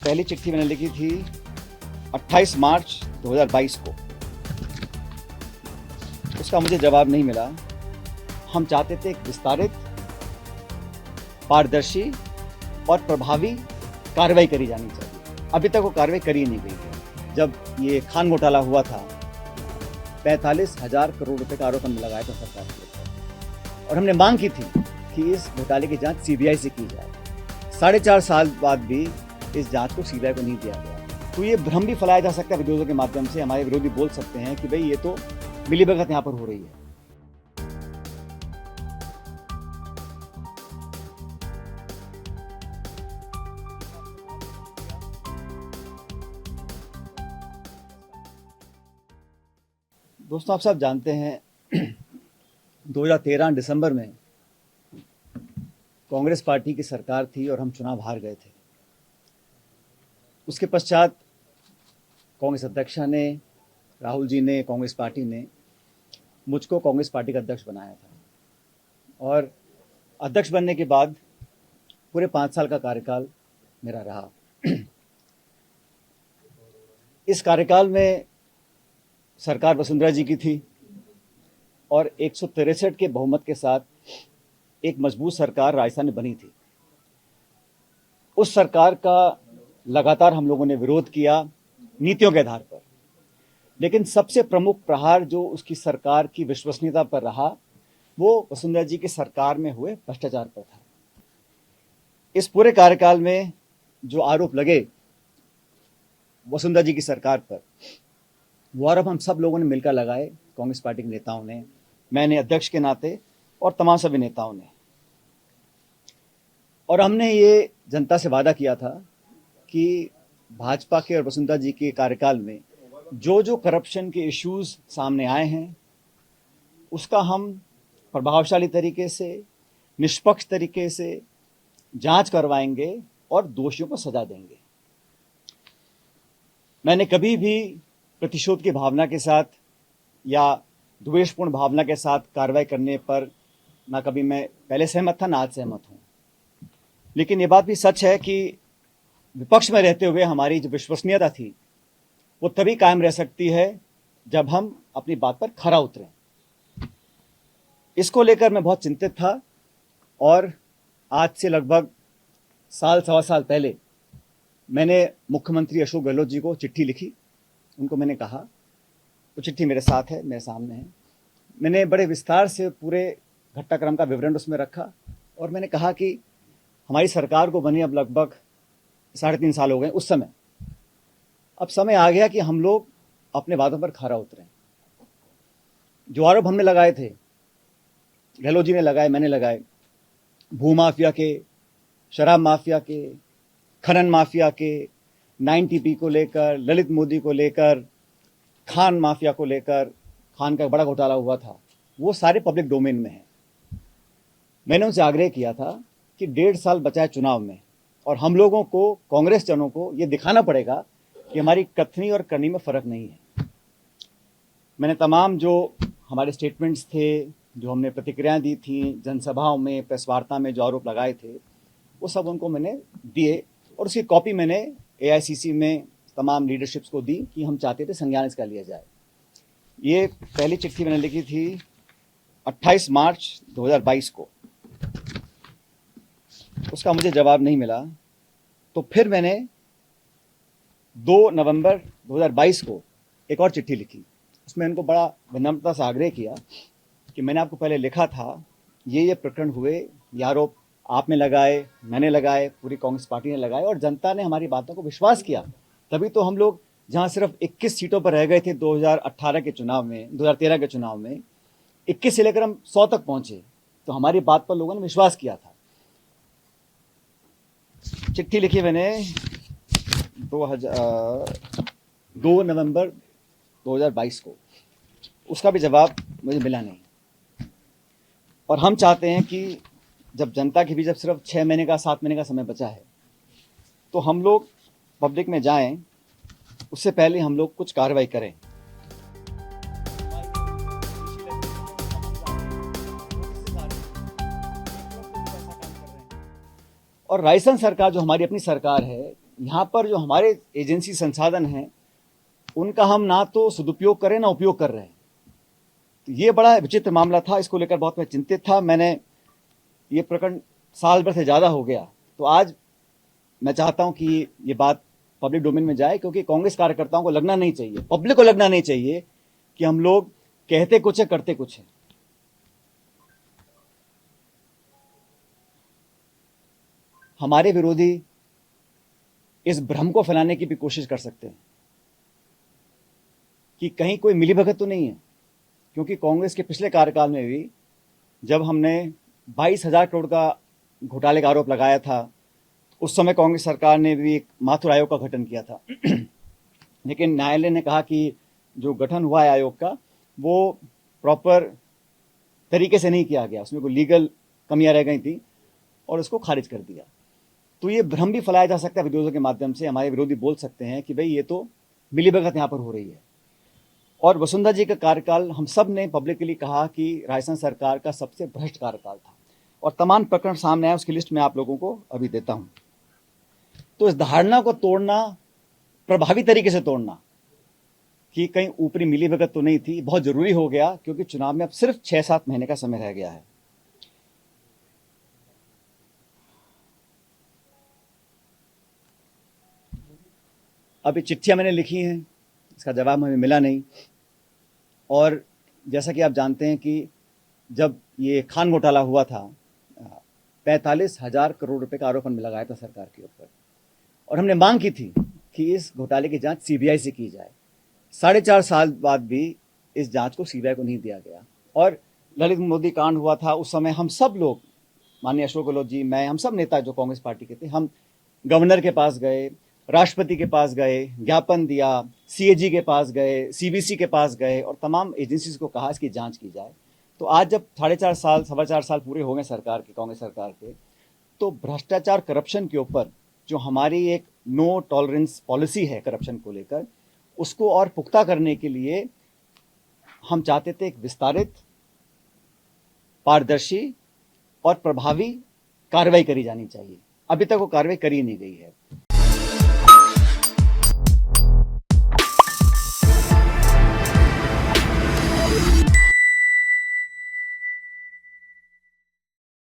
पहली चिट्ठी मैंने लिखी थी 28 मार्च 2022 को। उसका मुझे जवाब नहीं मिला। हम चाहते थे एक विस्तारित, पारदर्शी और प्रभावी कार्रवाई करी जानी चाहिए। अभी तक वो कार्रवाई करी नहीं गई है। जब ये खान घोटाला हुआ था, 45,000 करोड़ रुपए का आरोप हमने लगाया था सरकार के ऊपर, और हमने मांग की थी कि इस घोटाले की जांच सीबीआई से की जाए। 4.5 साल बाद भी इस जांच को सीबीआई को नहीं दिया गया। तो ये भ्रम भी फैलाया जा सकता है विरोधियों के माध्यम से। हमारे विरोधी बोल सकते हैं कि भाई ये तो मिलीभगत यहाँ पर हो रही है। दोस्तों, आप सब जानते हैं 2013 दिसंबर में कांग्रेस पार्टी की सरकार थी और हम चुनाव हार गए थे। उसके पश्चात कांग्रेस अध्यक्षा ने, राहुल जी ने, कांग्रेस पार्टी ने मुझको कांग्रेस पार्टी का अध्यक्ष बनाया था, और अध्यक्ष बनने के बाद पूरे 5 साल का कार्यकाल मेरा रहा। इस कार्यकाल में सरकार वसुंधरा जी की थी और 163 के बहुमत के साथ एक मजबूत सरकार राजस्थान में बनी थी। उस सरकार का लगातार हम लोगों ने विरोध किया नीतियों के आधार पर, लेकिन सबसे प्रमुख प्रहार जो उसकी सरकार की विश्वसनीयता पर रहा वो वसुंधरा जी की सरकार में हुए भ्रष्टाचार पर था। इस पूरे कार्यकाल में जो आरोप लगे वसुंधरा जी की सरकार पर, वो आरोप हम सब लोगों ने मिलकर लगाए, कांग्रेस पार्टी के नेताओं ने, मैंने अध्यक्ष के नाते और तमाम सभी नेताओं ने। और हमने ये जनता से वादा किया था कि भाजपा के और वसुंधरा जी के कार्यकाल में जो जो करप्शन के इश्यूज सामने आए हैं उसका हम प्रभावशाली तरीके से, निष्पक्ष तरीके से जांच करवाएंगे और दोषियों को सजा देंगे। मैंने कभी भी प्रतिशोध की भावना के साथ या द्वेषपूर्ण भावना के साथ कार्रवाई करने पर ना कभी मैं पहले सहमत था, ना आज सहमत हूं। लेकिन ये बात भी सच है कि विपक्ष में रहते हुए हमारी जो विश्वसनीयता थी वो तभी कायम रह सकती है जब हम अपनी बात पर खरा उतरें। इसको लेकर मैं बहुत चिंतित था, और आज से लगभग साल, सवा साल पहले मैंने मुख्यमंत्री अशोक गहलोत जी को चिट्ठी लिखी। उनको मैंने कहा, वो चिट्ठी मेरे साथ है, मेरे सामने है। मैंने बड़े विस्तार से पूरे घटनाक्रम का विवरण उसमें रखा, और मैंने कहा कि हमारी सरकार को बने अब लगभग 3.5 साल हो गए। उस समय अब समय आ गया कि हम लोग अपने वादों पर खरा उतरें। जो आरोप हमने लगाए थे, गहलोत जी ने लगाए, मैंने लगाए, भूमाफिया के, शराब माफिया के, खनन माफिया के, 9TP को लेकर, ललित मोदी को लेकर, खान माफिया को लेकर, खान का बड़ा घोटाला हुआ था, वो सारे पब्लिक डोमेन में है। मैंने उनसे आग्रह किया था कि 1.5 साल बचा है चुनाव में, और हम लोगों को, कांग्रेस जनों को ये दिखाना पड़ेगा कि हमारी कथनी और करनी में फर्क नहीं है। मैंने तमाम जो हमारे स्टेटमेंट्स थे, जो हमने प्रतिक्रियाएं दी थी, जनसभाओं में, प्रेस वार्ता में जो आरोप लगाए थे, वो सब उनको मैंने दिए, और उसकी कॉपी मैंने AICC में तमाम लीडरशिप्स को दी कि हम चाहते थे संज्ञान इसका लिया जाए। ये पहली चिट्ठी मैंने लिखी थी 28 मार्च 2022 को। उसका मुझे जवाब नहीं मिला। तो फिर मैंने 2 नवंबर 2022 को एक और चिट्ठी लिखी। उसमें उनको बड़ा विनम्रता से आग्रह किया कि मैंने आपको पहले लिखा था, ये प्रकरण हुए, ये आरोप आपने लगाए, मैंने लगाए, पूरी कांग्रेस पार्टी ने लगाए, और जनता ने हमारी बातों को विश्वास किया। तभी तो हम लोग जहां सिर्फ 21 सीटों पर रह गए थे 2018 के चुनाव में, 2013 के चुनाव में 21 से लेकर हम 100 तक पहुंचे। तो हमारी बात पर लोगों ने विश्वास किया था। चिट्ठी लिखी मैंने 2 नवंबर 2022 को। उसका भी जवाब मुझे मिला नहीं। और हम चाहते हैं कि जब जनता के बीच जब सिर्फ 6 महीने का, 7 महीने का समय बचा है, तो हम लोग पब्लिक में जाएं, उससे पहले हम लोग कुछ कार्रवाई करें। और राजस्थान सरकार जो हमारी अपनी सरकार है, यहाँ पर जो हमारे एजेंसी संसाधन हैं उनका हम ना तो सदुपयोग करें ना उपयोग कर रहे हैं। तो ये बड़ा विचित्र मामला था, इसको लेकर बहुत मैं चिंतित था। मैंने ये प्रकरण साल भर से ज़्यादा हो गया, तो आज मैं चाहता हूं कि ये बात पब्लिक डोमेन में जाए, क्योंकि कांग्रेस कार्यकर्ताओं को लगना नहीं चाहिए, पब्लिक को लगना नहीं चाहिए कि हम लोग कहते कुछ है करते कुछ है। हमारे विरोधी इस भ्रम को फैलाने की भी कोशिश कर सकते हैं कि कहीं कोई मिलीभगत तो नहीं है, क्योंकि कांग्रेस के पिछले कार्यकाल में भी जब हमने 22,000 करोड़ का घोटाले का आरोप लगाया था, उस समय कांग्रेस सरकार ने भी एक माथुर आयोग का गठन किया था। लेकिन न्यायालय ने कहा कि जो गठन हुआ है आयोग का, वो प्रॉपर तरीके से नहीं किया गया, उसमें कोई लीगल कमियां रह गई थी और उसको खारिज कर दिया। तो ये भ्रम भी फैलाया जा सकता है विरोधियों के माध्यम से। हमारे विरोधी बोल सकते हैं कि भाई ये तो मिलीभगत यहाँ पर हो रही है। और वसुंधरा जी का कार्यकाल हम सब ने पब्लिकली कहा कि राजस्थान सरकार का सबसे भ्रष्ट कार्यकाल था, और तमाम प्रकरण सामने आए, उसकी लिस्ट मैं आप लोगों को अभी देता हूं। तो इस धारणा को तोड़ना, प्रभावी तरीके से तोड़ना कि कहीं ऊपरी मिलीभगत तो नहीं थी, बहुत जरूरी हो गया, क्योंकि चुनाव में अब सिर्फ 6-7 महीने का समय रह गया है। अभी चिट्ठियां मैंने लिखी हैं, इसका जवाब हमें मिला नहीं। और जैसा कि आप जानते हैं कि जब ये खान घोटाला हुआ था, 45,000 करोड़ रुपए का आरोप हमने लगाया था सरकार के ऊपर, और हमने मांग की थी कि इस घोटाले की जांच सीबीआई से की जाए। 4.5 साल बाद भी इस जांच को सीबीआई को नहीं दिया गया। और ललित मोदी कांड हुआ था, उस समय हम सब लोग, माननीय अशोक गहलोत जी, मैं, हम सब नेता जो कांग्रेस पार्टी के थे, हम गवर्नर के पास गए, राष्ट्रपति के पास गए, ज्ञापन दिया, सीएजी के पास गए, सीबीसी के पास गए, और तमाम एजेंसीज को कहा इसकी जांच की जाए। तो आज जब 4.5 साल, 4.25 साल पूरे हो गए सरकार के, कांग्रेस सरकार के, तो भ्रष्टाचार, करप्शन के ऊपर जो हमारी एक नो टॉलरेंस पॉलिसी है करप्शन को लेकर, उसको और पुख्ता करने के लिए हम चाहते थे एक विस्तारित, पारदर्शी और प्रभावी कार्रवाई करी जानी चाहिए। अभी तक वो कार्रवाई करी नहीं गई है।